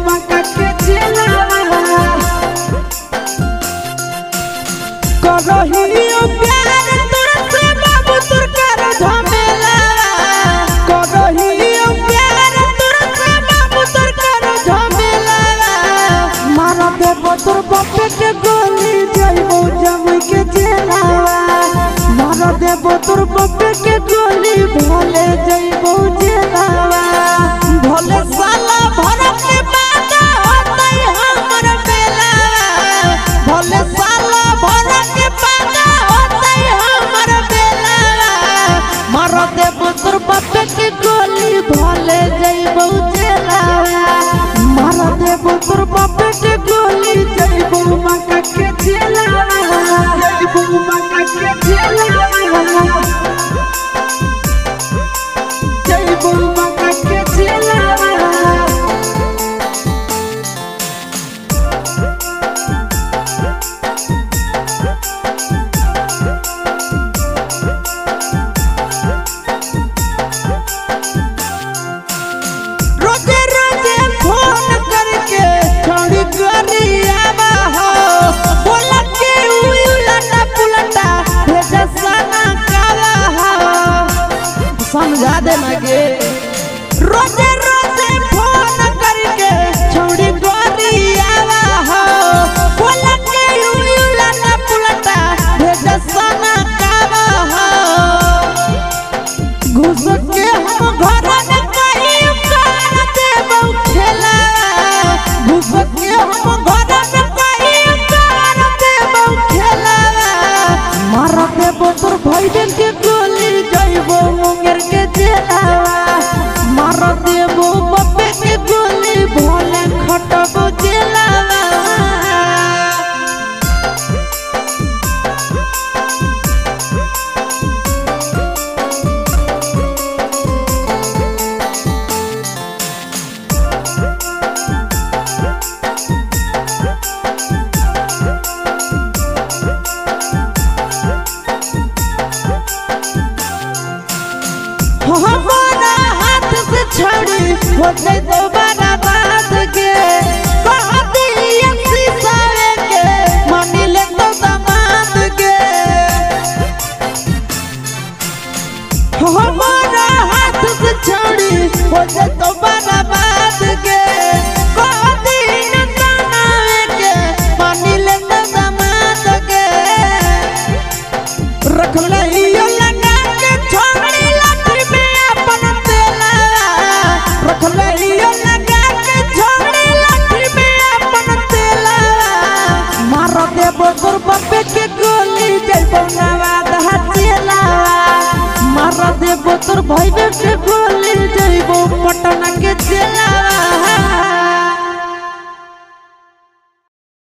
बांका के चेला करहियो प्यार तुरसे बाबू तुर कर झमेला करहियो प्यार तुरसे बाबू तुर कर झमेला मारा देबो तुर बापे के गोली जइबो जमुई के चेला मारा देबो तुर बापे के गोली भोले जइबो चेला भोले साला भरत के बात होतै हमर बेला भोले साला भरत के बात होतै हमर बेला मारा देबो तुर बापे के गोली भोले जइबो चेला मारा देबो तुर बापे के गोली जइबो बांका के चेला जइबो बांका के चेला जइबो बांका के चेला रोजे रोजे फोन करके छोड़ी गरियाबा हो बोला के उलटा पुलटा भेजा सना काला हो समझा दे मगे रोजे रोजे फोन करके छोड़ी गरियाबा हो बोला के उलटा पुलटा भेजा सना काला हो घुस के हम घर में कहीं कर देबो खेला घुस के हम घर में कहीं कर देबो खेला मार देबो तोर भाईबेन के गोली जइबो मुंगेर के चेला मार देबो बापे के गोली भोले खटबो चेला हमारा हाथ से छड़ी होते दोबारा बात के कहती यसी सारे के मानी ले तो दामाद के हमारा हाथ से छड़ी होते दोबारा बात के कहती ननावे के मानी ले तो दामाद के रख लियो लगा के छोड़ी लाठी में अपन तेला रख लियो लगा के छोड़ी लाठी में अपन तेला मार देबो तोर बापे के गोली जइबो नवाद हचेला मार देबो तोर भाईबे के